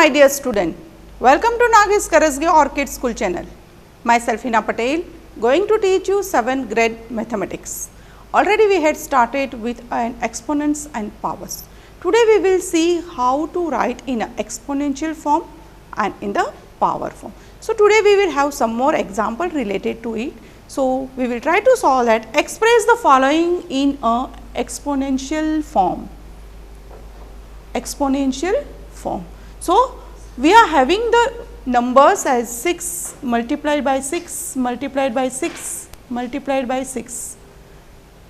my dear student, welcome to Nagesh Karasge Orchid School channel. Myself Hina Patel going to teach you 7th grade mathematics. Already we had started with an exponents and powers. Today we will see how to write in an exponential form and in the power form. So today we will have some more example related to it. So we will try to solve that. Express the following in a exponential form. Exponential form. So we are having the numbers as 6 multiplied by 6 multiplied by 6 multiplied by 6.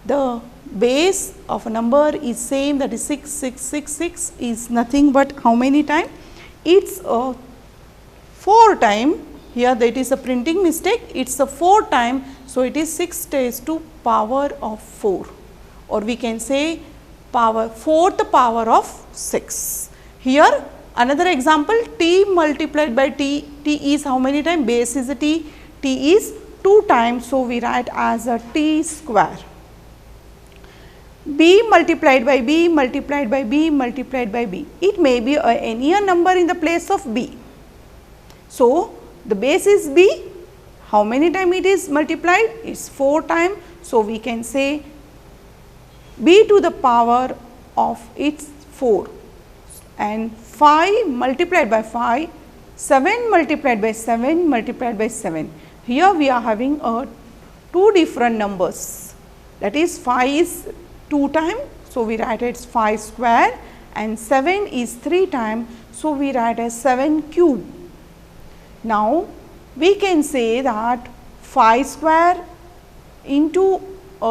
The base of a number is same, that is 6, 6, 6, 6 is nothing but how many time? It's a 4 time. Here that is a printing mistake, it is a 4 time. So it is 6 raised to power of 4, or we can say power 4th power of 6. Here another example, t multiplied by t, t is how many time? Base is a t, t is 2 times. So we write as a t square. B multiplied by b multiplied by b multiplied by b, it may be any number in the place of b. So the base is b, how many time it is multiplied? It is 4 times. So we can say b to the power of its 4, and 5 multiplied by 5, 7 multiplied by 7 multiplied by 7. Here we are having 2 different numbers, that is 5 is 2 times. So we write it as 5 square, and 7 is 3 times. So we write as 7 cube. Now we can say that 5 square into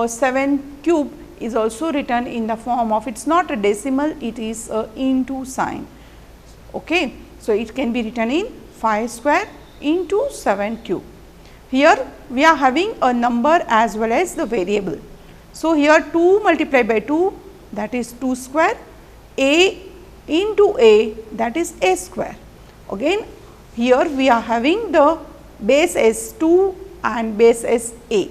7 cube is also written in the form of, it is not a decimal, it is a into sign. Okay. So it can be written in 5 square into 7 cube. Here we are having a number as well as the variable. So here 2 multiplied by 2, that is 2 square, a into a, that is a square. Again here we are having the base as 2 and base as a.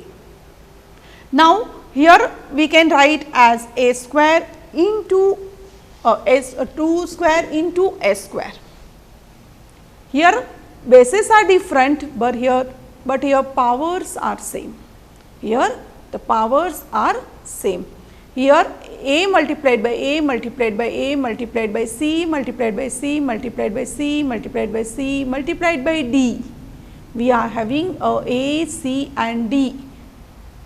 Now here we can write as a square into as 2 square into a square. Here bases are different, but here powers are same. Here the powers are same. Here a multiplied by a multiplied by a multiplied by c multiplied by c multiplied by c multiplied by c multiplied by d. We are having a, c and d.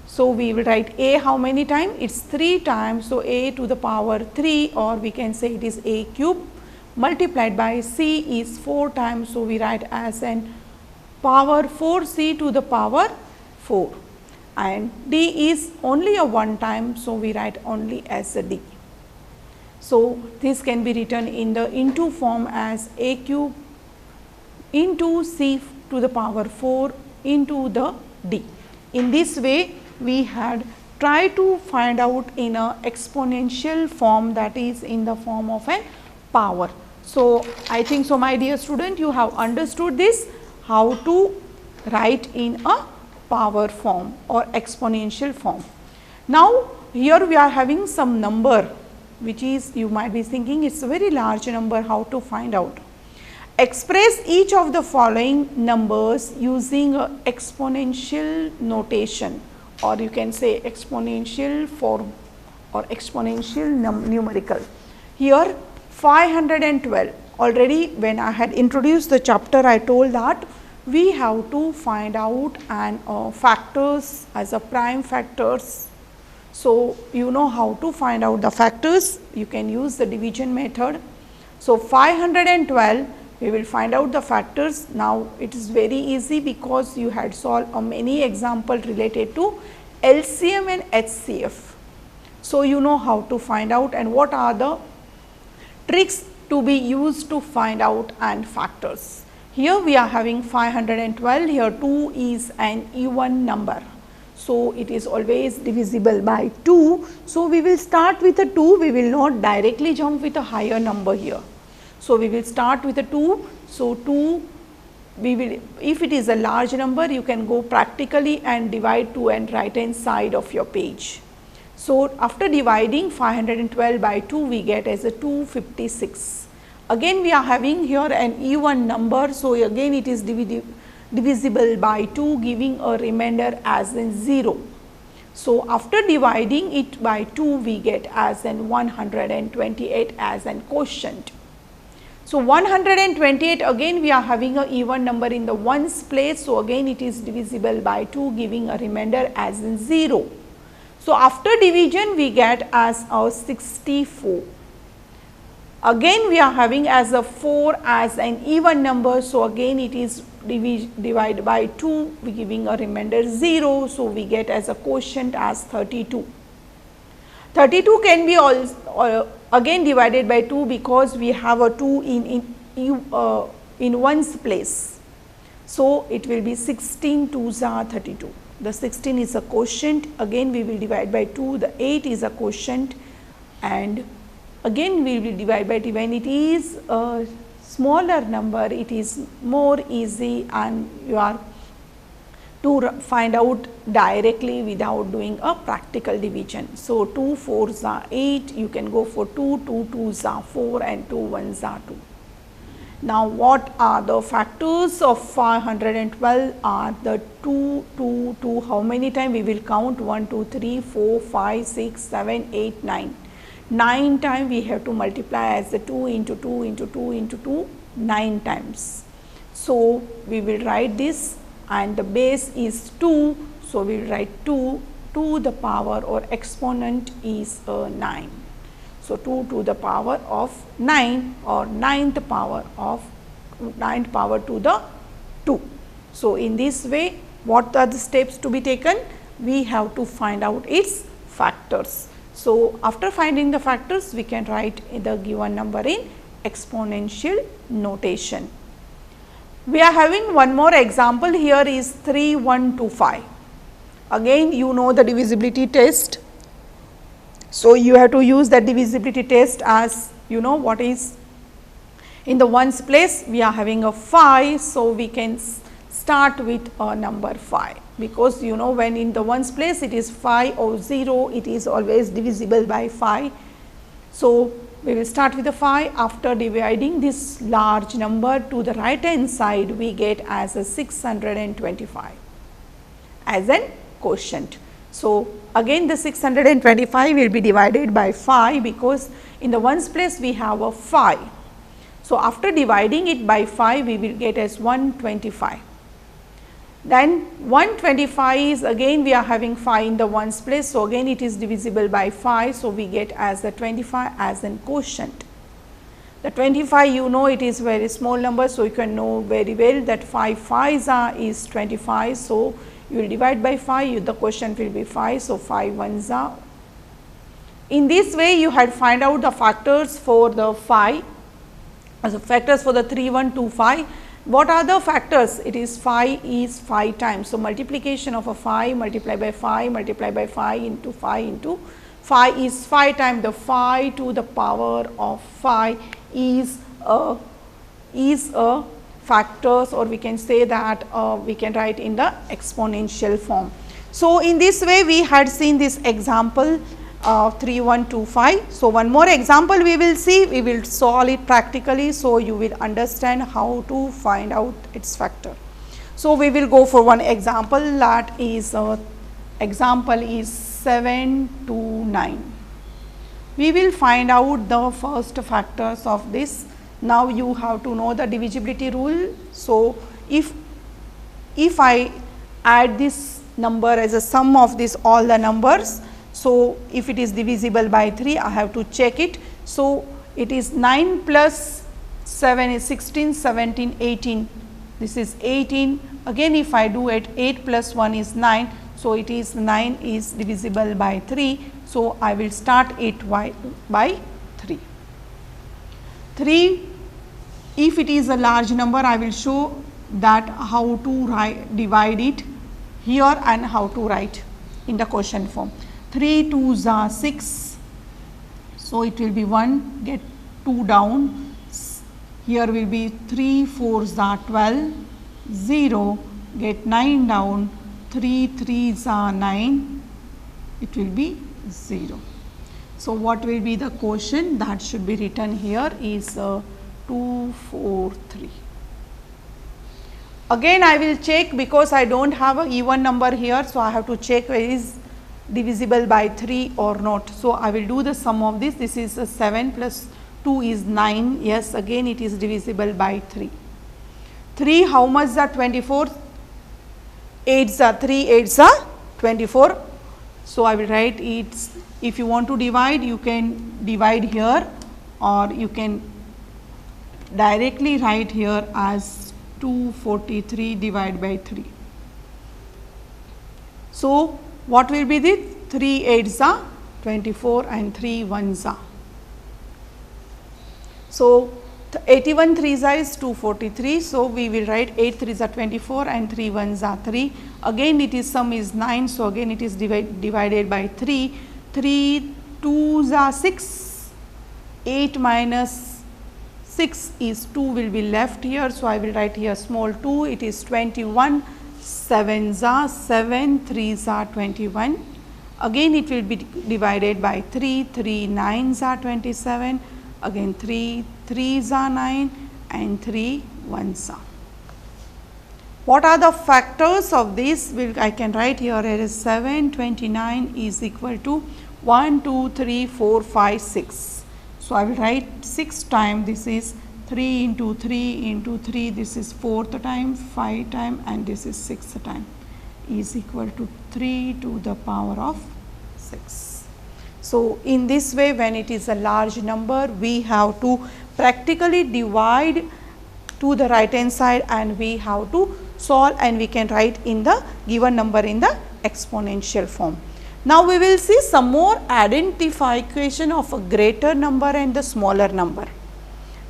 So we will write a how many times? It is 3 times. So a to the power 3, or we can say it is a cube, multiplied by c is 4 times. So we write as an power 4c to the power 4, and d is only a 1 time. So we write only as a d. So this can be written in the into form as a cube into c to the power 4 into the d. In this way we had tried to find out in a exponential form, that is in the form of a power. So I think so, my dear student, you have understood this, how to write in a power form or exponential form. Now here we are having some number which is, you might be thinking it is a very large number, how to find out. Express each of the following numbers using a exponential notation, or you can say exponential form or exponential numerical. Here 512, already when I had introduced the chapter, I told that we have to find out and factors as a prime factors. So you know how to find out the factors, you can use the division method. So 512, we will find out the factors. Now it is very easy because you had solved many examples related to LCM and HCF. So you know how to find out and what are the tricks to be used to find out and factors. Here we are having 512, here 2 is an even number. So it is always divisible by 2. So we will start with a 2, we will not directly jump with a higher number here. So we will start with a 2. So 2, we will, if it is a large number, you can go practically and divide to and right hand side of your page. So after dividing 512 by 2, we get as a 256. again we are having here an even number. So, again it is divisible by 2, giving a remainder as in 0. So, after dividing it by 2, we get as in 128 as an quotient. So, 128, again we are having a even number in the ones place. So, again it is divisible by 2, giving a remainder as in 0. So, after division we get as a 64. Again we are having as a 4 as an even number. So, again it is divided by 2, we giving a remainder 0. So, we get as a quotient as 32. 32 can be also again divided by 2, because we have a 2 in ones place. So, it will be 16 2s are 32. The 16 is a quotient, again we will divide by 2, the 8 is a quotient, and again we will divide by 2. When it is a smaller number, it is more easy and you are to find out directly without doing a practical division. So, 2 4s are 8, you can go for 2, 2 2s are 4 and 2 1s are 2. Now, what are the factors of 512 are the 2, 2, 2, how many times we will count 1, 2, 3, 4, 5, 6, 7, 8, 9. 9 times we have to multiply as the 2 into 2 into 2 into 2, 9 times. So, we will write this, and the base is 2. So, we will write 2 to the power or exponent is 9. So, 2 to the power of 9 or 9th power to the 2. So, in this way, what are the steps to be taken? We have to find out its factors. So, after finding the factors, we can write the given number in exponential notation. We are having one more example here is 3125. Again you know the divisibility test. So, you have to use that divisibility test as you know what is in the ones place we are having a 5. So, we can start with a number 5, because you know when in the ones place it is 5 or 0, it is always divisible by 5. So, we will start with the 5. After dividing this large number to the right hand side, we get as a 625 as an quotient. So, again the 625 will be divided by 5, because in the ones place we have a 5. So, after dividing it by 5, we will get as 125. Then 125 is again we are having 5 in the ones place. So, again it is divisible by 5. So, we get as the 25 as an quotient. The 25 you know it is very small number. So, you can know very well that 5 5s is 25. So, you will divide by 5, the quotient will be 5. So, 5 1s are. In this way you had find out the factors for the 5, as factors for the 3125. What are the factors? It is 5 is 5 times. So, multiplication of a 5 multiplied by 5 multiplied by 5 into 5 is 5 times. The 5 to the power of 5 is a factors, or we can say that we can write in the exponential form. So, in this way we had seen this example 3125. So, one more example we will see, we will solve it practically. So, you will understand how to find out its factor. So, we will go for one example, that is example is 7 to 9. We will find out the first factors of this. Now, you have to know the divisibility rule. So, if I add this number as a sum of this all the numbers, so if it is divisible by 3, I have to check it. So, it is 9 plus 7 is 16, 17, 18, this is 18. Again if I do it, 8 plus 1 is 9. So, it is 9 is divisible by 3. So, I will start it by 3. 3, if it is a large number, I will show that how to divide it here and how to write in the quotient form. 3 2s are 6. So, it will be 1, get 2 down, here will be 3 4s are 12, 0, get 9 down, 3 3s are 9, it will be 0. So, what will be the quotient that should be written here is 2, 4, 3. Again I will check because I do not have a even number here. So, I have to check whether it is divisible by 3 or not. So, I will do the sum of this. This is a 7 plus 2 is 9. Yes, again it is divisible by 3. 3 how much are 24? 8s are 3, 8s are 24. So, I will write it. If you want to divide, you can divide here, or you can directly write here as 243 divided by 3. So, what will be the 3 8s are 24 and 3 1s are. So, 81 3s are is 243. So, we will write 8 3s are 24 and 3 1s are 3. Again it is sum is 9. So, again it is divided by 3. 3 2s are 6. 8 minus 6 is 2 will be left here. So, I will write here small 2. It is 21. 7s are 7. 3s are 21. Again it will be divided by 3. 3 9s are 27. Again 3 3s are 9 and 3 1s are. What are the factors of this? I can write here it is 7 29 is equal to 1 2 3 4 5 6. So, I will write 6 times, this is 3 into 3 into 3, this is 4th time, 5 time and this is 6th time is equal to 3 to the power of 6. So, in this way when it is a large number, we have to practically divide to the right hand side and we have to solve, and we can write in the given number in the exponential form. Now, we will see some more identification of a greater number and the smaller number.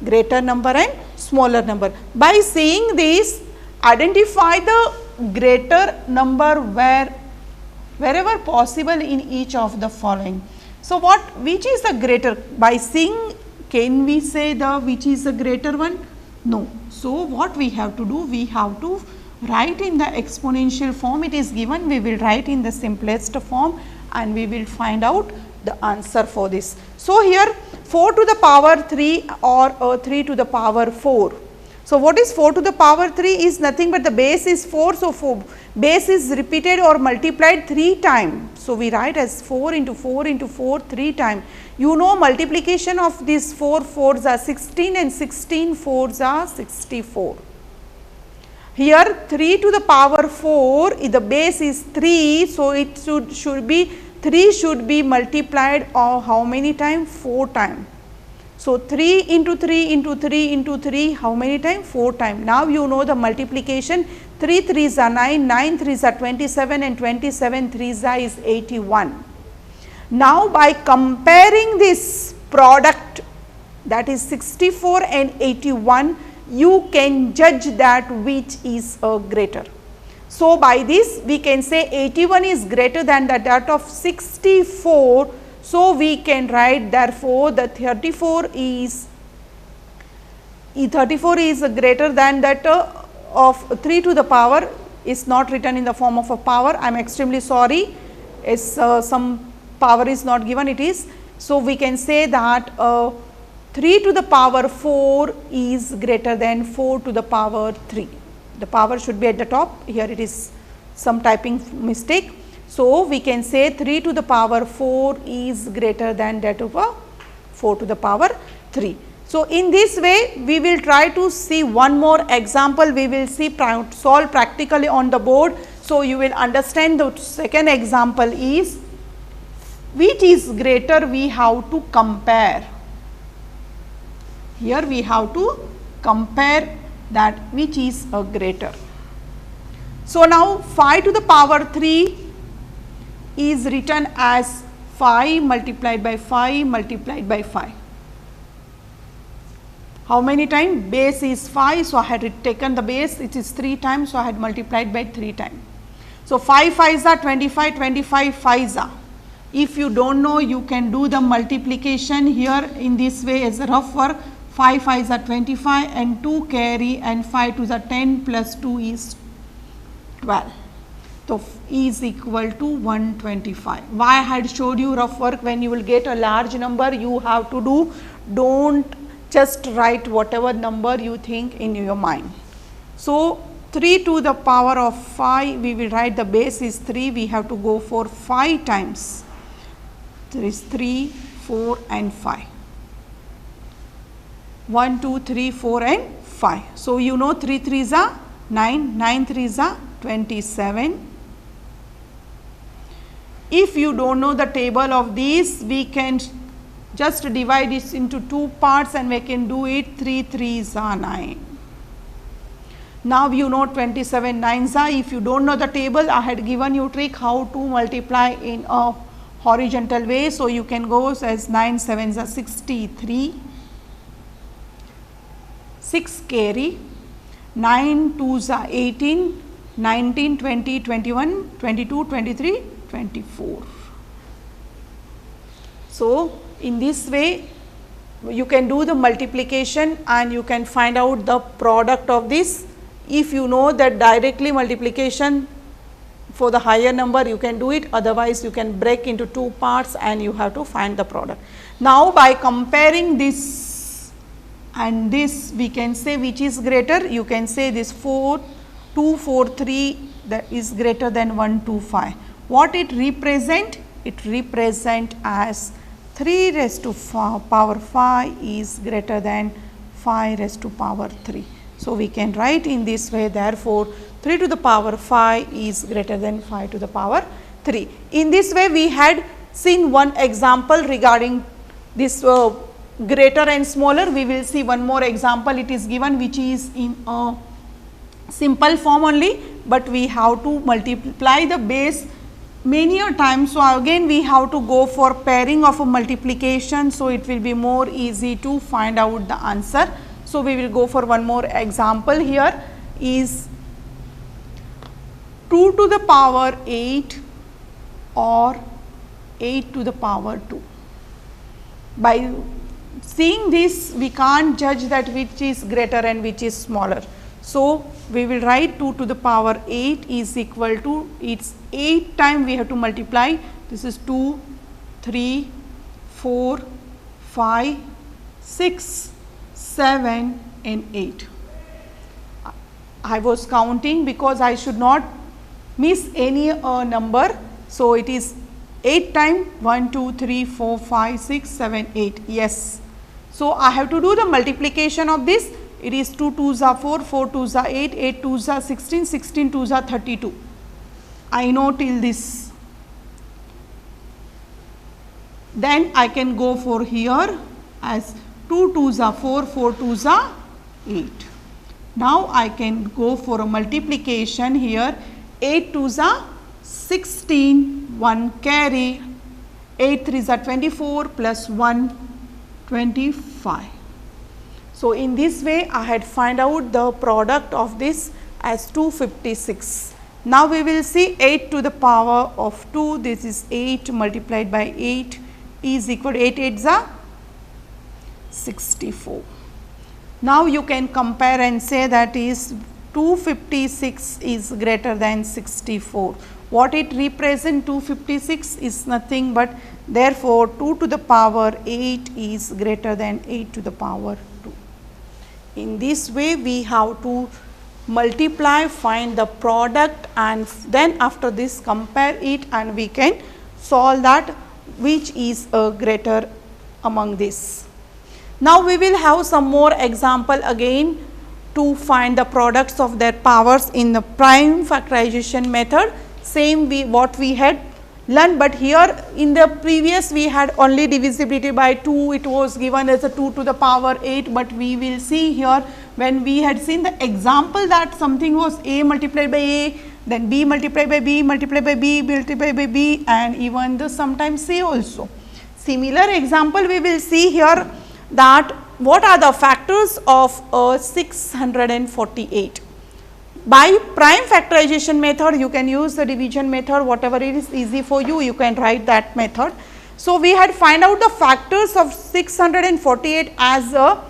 Greater number and smaller number. By seeing this, identify the greater number wherever possible in each of the following. So, which is the greater? By seeing, can we say the which is the greater one? No. So, what we have to do? We have to write in the exponential form. It is given, we will write in the simplest form and we will find out the answer for this. So, here 4 to the power 3 or 3 to the power 4. So, what is 4 to the power 3 is nothing but the base is 4. So, base is repeated or multiplied 3 times. So, we write as 4 into 4 into 4 3 times. You know multiplication of these 4 4s are 16 and 16 4s are 64. Here 3 to the power 4, the base is 3. So, it should be 3 should be multiplied or how many times? 4 times. So, 3 into 3 into 3 into 3 how many times? 4 times. Now, you know the multiplication 3 3s are 9, 9 3s are 27 and 27 3s are is 81. Now, by comparing this product, that is 64 and 81, you can judge that which is greater. So, by this we can say 81 is greater than that of 64. So, we can write therefore, the 34 is greater than that of 3 to the power is not written in the form of a power. I am extremely sorry, is some power is not given, it is. So, we can say that 3 to the power 4 is greater than 4 to the power 3. The power should be at the top, here it is some typing mistake. So, we can say 3 to the power 4 is greater than that of 4 to the power 3. So, in this way we will try to see one more example, we will see solve practically on the board. So, you will understand the second example is which is greater, we have to compare. Here we have to compare that which is a greater. So, now 5 to the power 3 is written as 5 multiplied by 5 multiplied by 5. How many times? Base is 5. So, I had taken the base, it is 3 times. So, I had multiplied by 3 times. So, 5 5s are 25, 25 5s are. If you do not know, you can do the multiplication here in this way as a rough work. 5 5s are 25 and 2 carry and 5 2s are 10 plus 2 is 12. So, is equal to 125. Why I had showed you rough work? When you will get a large number, you have to do, don't just write whatever number you think in your mind. So, 3 to the power of 5, we will write the base is 3, we have to go for 5 times. There is 3, 4 and 5. 1, 2, 3, 4 and 5. So, you know 3 3s are 9, 9 3s are 27. If you do not know the table of these, we can just divide this into 2 parts and we can do it. 3 3s are 9. Now, you know 27 9s are. If you do not know the table, I had given you trick how to multiply in a horizontal way. So, you can go as 9 7s are 63, 6 carry, 9 2s are 18, 19, 20, 21, 22, 23, 24. So, in this way you can do the multiplication and you can find out the product of this. If you know that directly multiplication for the higher number, you can do it, otherwise you can break into 2 parts and you have to find the product. Now, by comparing this and this, we can say which is greater. You can say this 4 2 4 3 that is greater than 1 2 5. What it represent? It represent as 3 raised to power 5 is greater than 5 raised to power 3. So, we can write in this way, therefore, 3 to the power 5 is greater than 5 to the power 3. In this way, we had seen one example regarding this greater and smaller. We will see one more example, it is given which is in a simple form only, but we have to multiply the base many a times. So, again we have to go for pairing of a multiplication. So, it will be more easy to find out the answer. So, we will go for one more example. Here is 2 to the power 8 or 8 to the power 2. By seeing this, we can't judge that which is greater and which is smaller. So, we will write 2 to the power 8 is equal to, its 8 time we have to multiply. This is 2, 3, 4, 5, 6, 7 and 8. I was counting because I should not miss any number. So, it is 8 time 1, 2, 3, 4, 5, 6, 7, 8. Yes. So, I have to do the multiplication of this. It is 2 2s are 4, 4 2s are 8, 8 2s are 16, 16 2s are 32. I know till this. Then I can go for here as 2 2s are 4, 4 2s are 8. Now, I can go for a multiplication here. 8 2s are 16, 1 carry, 8 3s are 24 plus 1 25. So, in this way I had find out the product of this as 256. Now, we will see 8 to the power of 2, this is 8 multiplied by 8 is equal to 8 8s are 64. Now, you can compare and say that is 256 is greater than 64. What it represent? 256 is nothing but, therefore, 2 to the power 8 is greater than 8 to the power 2. In this way, we have to multiply, find the product, and then after this compare it and we can solve that which is a greater among this. Now, we will have some more example again to find the products of their powers in the prime factorization method. Same what we had learned, but here in the previous we had only divisibility by 2, it was given as a 2 to the power 8, but we will see here when we had seen the example that something was a multiplied by a, then b multiplied by b multiplied by b multiplied by b, and even the sometimes c also. Similar example we will see here, that what are the factors of 648. By prime factorization method, you can use the division method, whatever it is easy for you, you can write that method. So, we had find out the factors of 648 as a,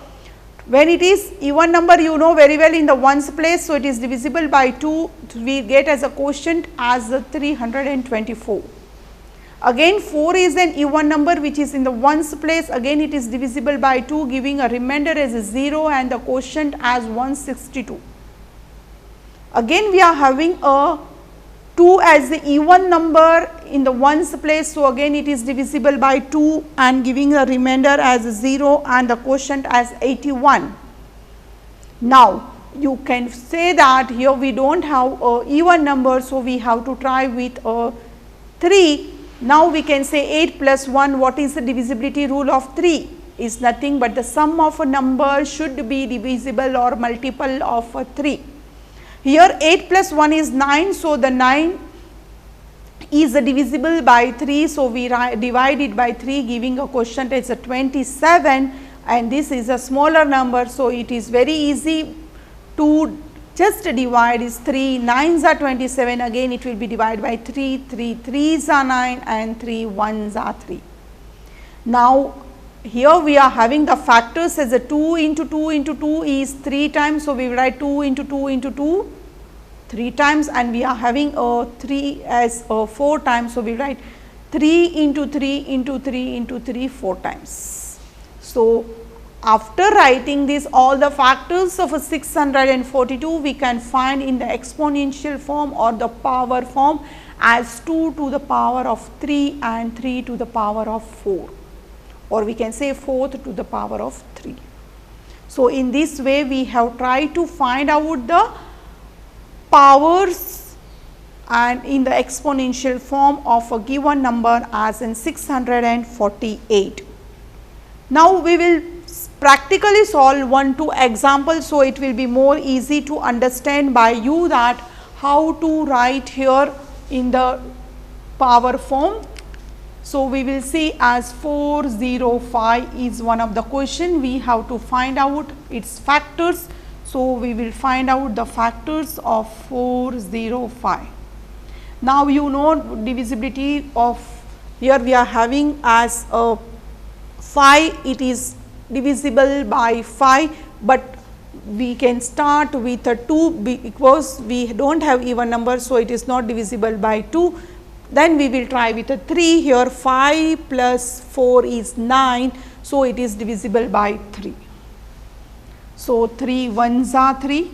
when it is even number, you know very well in the ones place. So, it is divisible by 2, we get as a quotient as 324. Again 4 is an even number which is in the ones place, again it is divisible by 2, giving a remainder as a 0 and the quotient as 162. Again we are having a 2 as the even number in the ones place, so again it is divisible by 2 and giving a remainder as 0 and the quotient as 81. Now you can say that here we do not have a even number, so we have to try with a 3. Now we can say 8 plus 1, what is the divisibility rule of 3? Is nothing but the sum of a number should be divisible or multiple of a 3. Here 8 plus 1 is 9, so the 9 is divisible by 3, so we divide it by 3 giving a quotient as a 27, and this is a smaller number, so it is very easy to just divide is 3 9s are 27, again it will be divided by 3, 3 3s are 9 and 3 1s are 3. Now here we are having the factors as a 2 into 2 into 2 is 3 times, so we will write 2 into 2 into 2 3 times, and we are having a 3 as a 4 times, so we will write 3 into 3 into 3 into 3 4 times. So after writing this all the factors of a 642, we can find in the exponential form or the power form as 2 to the power of 3 and 3 to the power of 4, or we can say 4 to the power of 3. So in this way we have tried to find out the powers and in the exponential form of a given number as in 648. Now we will practically solve 1-2 examples, so it will be more easy to understand by you that how to write here in the power form. So we will see as 405 is one of the question, we have to find out its factors. So we will find out the factors of 405. Now you know divisibility of, here we are having as a 5, it is divisible by 5, but we can start with a 2 because we do not have even number, so it is not divisible by 2. Then we will try with a 3, here 5 plus 4 is 9, so it is divisible by 3. So 3 1s are 3,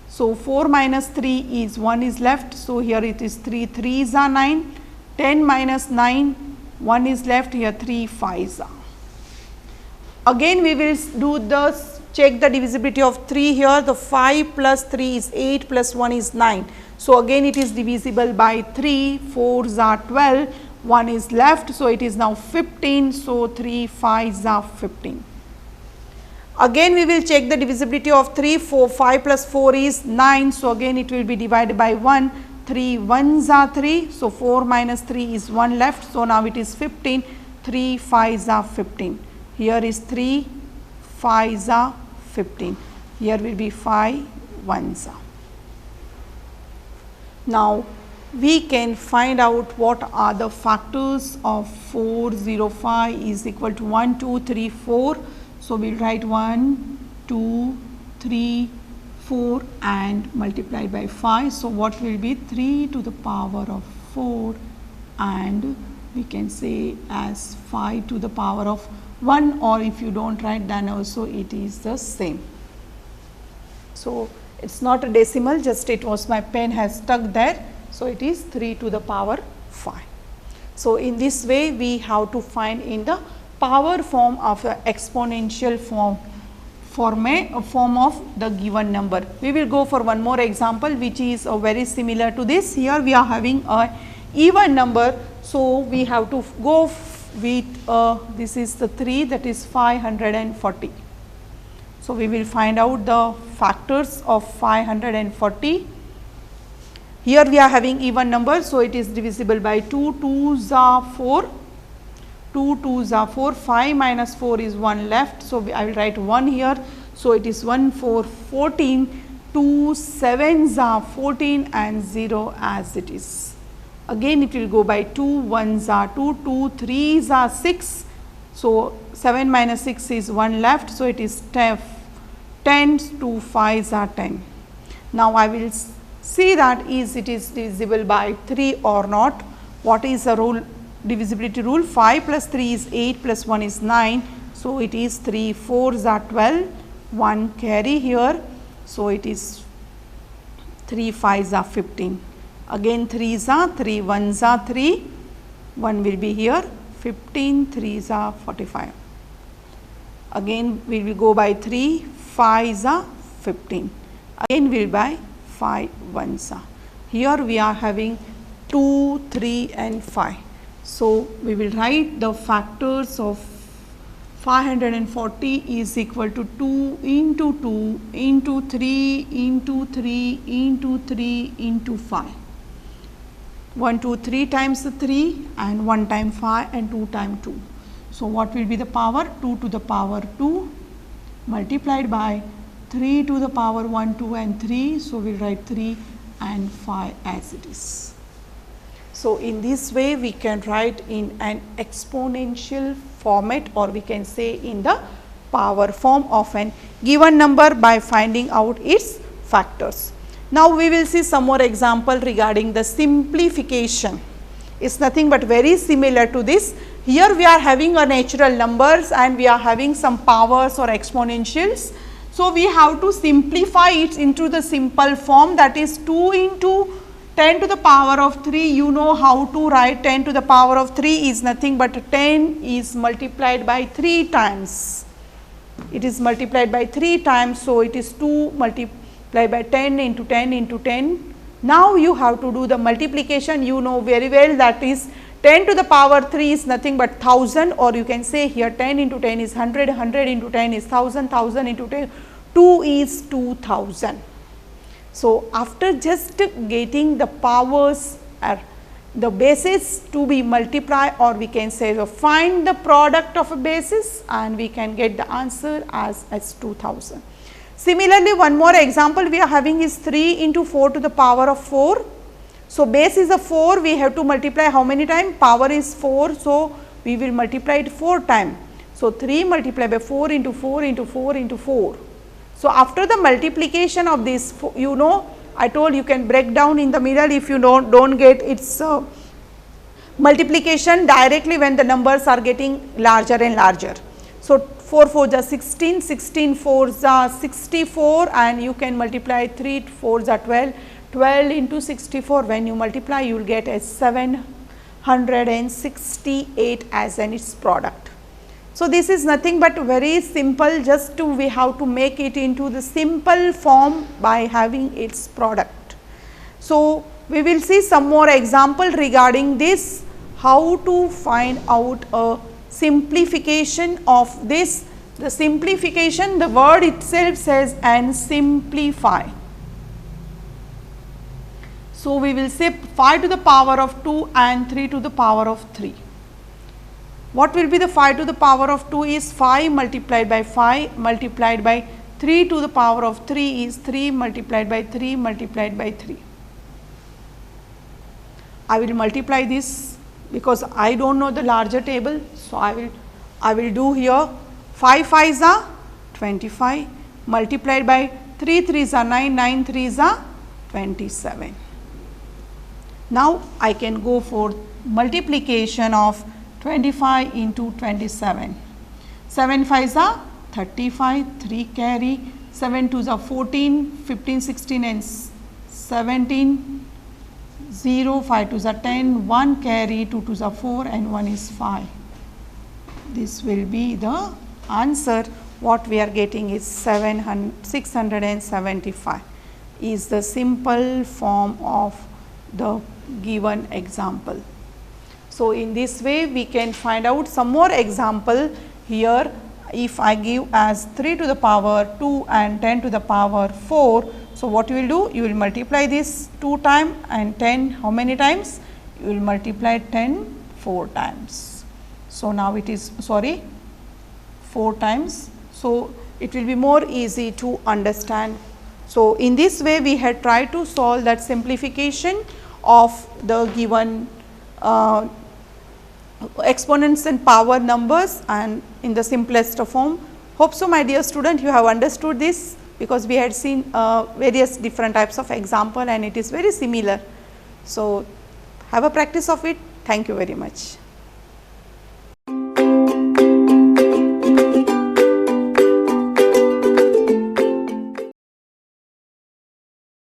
so 4 minus 3 is 1 is left, so here it is 3 3s are 9, 10 minus 9 1 is left, here 3 5s are. Again we will do the check the divisibility of 3, here the 5 plus 3 is 8 plus 1 is 9. So again it is divisible by 3, 4s are 12, 1 is left, so it is now 15, so 3 5s are 15. Again we will check the divisibility of 3, 5 plus 4 is 9, so again it will be divided by 1, 3 1s are 3, so 4 minus 3 is 1 left, so now it is 15, 3 5s are 15. Here is 3 5s are 15, here will be 5 1s are. Now we can find out what are the factors of 405 is equal to 1 2 3 4. So we will write 1 2 3 4 and multiply by 5. So what will be 3 to the power of 4 and we can say as 5 to the power of 1, or if you do not write then also it is the same. So it is not a decimal, just it was my pen has stuck there, so it is 3 to the power 5. So in this way we have to find in the power form of the exponential form a form of the given number. We will go for one more example which is very similar to this. Here we are having a even number, so we have to go with this is the 3, that is 540. So we will find out the factors of 540. Here we are having even number, so it is divisible by 2, 2s are 4, 2 2s are 4, 5 minus 4 is 1 left, so I will write 1 here, so it is 1 4 14, 2 7s are 14 and 0 as it is. Again it will go by 2, 1s are 2, 2 3s are 6, so 7 minus 6 is 1 left, so it is 10, 2 5s are 10. Now I will see that it is divisible by 3 or not. what is the rule, divisibility rule? 5 plus 3 is 8 plus 1 is 9. So, it is 3 4s are 12, 1 carry here. So, it is 3 5s are 15. Again 3s are 3 1s are 3, 1 will be here, 15 3s are 45. Again we will go by 3 5s are 15. Again we will by 5 1s are. Here we are having 2, 3 and 5. So, we will write the factors of 540 is equal to 2 into 2 into 3 into 3 into 3 into 5. 1 2 3 times the 3 and 1 time 5 and 2 time 2. So, what will be the power? 2 to the power 2 multiplied by 3 to the power 1 2 and 3. So, we will write 3 and 5 as it is. So, in this way we can write in an exponential format, or we can say in the power form of an given number by finding out its factors. Now, we will see some more example regarding the simplification. It is nothing but very similar to this. Here we are having a natural numbers and we are having some powers or exponentials. So, we have to simplify it into the simple form, that is 2 into 10 to the power of 3. You know how to write 10 to the power of 3 is nothing but 10 is multiplied by 3 times. It is multiplied by 3 times. So, it is 2 multiplied by 10 into 10 into 10. Now, you have to do the multiplication. You know very well that is 10 to the power 3 is nothing but 1000, or you can say here 10 into 10 is 100, 100 into 10 is 1000, 1000 into 10, 2 is 2000. So, after just getting the powers or the basis to be multiplied, or we can say find the product of a basis and we can get the answer as 2000. Similarly, one more example we are having is 3 into 4 to the power of 4. So, base is a 4, we have to multiply how many times? Power is 4. So, we will multiply it 4 times. So, 3 multiplied by 4 into 4 into 4 into 4. So, after the multiplication of this, you know, I told you can break down in the middle if you don't get its multiplication directly when the numbers are getting larger and larger. So, 4 4s are 16, 16 4s are 64, and you can multiply 3 4s are 12, 12 into 64, when you multiply you will get a 768 as an its product. So, this is nothing but very simple, just to we have to make it into the simple form by having its product. So, we will see some more example regarding this, how to find out a simplification of this. The simplification, the word itself says and simplify. So, we will say 5 to the power of 2 and 3 to the power of 3. What will be the 5 to the power of 2 is 5 multiplied by 5 multiplied by 3 to the power of 3 is 3 multiplied by 3 multiplied by 3. I will multiply this because I do not know the larger table. So, I will do here 5 5s are 25 multiplied by 3 3s are 9, 9 3s are 27. Now, I can go for multiplication of 25 into 27. 7 5s are 35, 3 carry, 7 2s are 14, 15, 16 and 17, 0, 5 2s are 10, 1 carry, 2 2s are 4 and 1 is 5. This will be the answer. What we are getting is 675 is the simple form of the given example. So, in this way we can find out some more example here. If I give as 3 to the power 2 and 10 to the power 4. So, what you will do? You will multiply this 2 times and 10 how many times? You will multiply 10 4 times. So, now it is 4 times. So, it will be more easy to understand. So, in this way we had tried to solve that simplification of the given exponents and power numbers and in the simplest form. Hope so, my dear student, you have understood this, because we had seen various different types of example and it is very similar. So, have a practice of it. Thank you very much.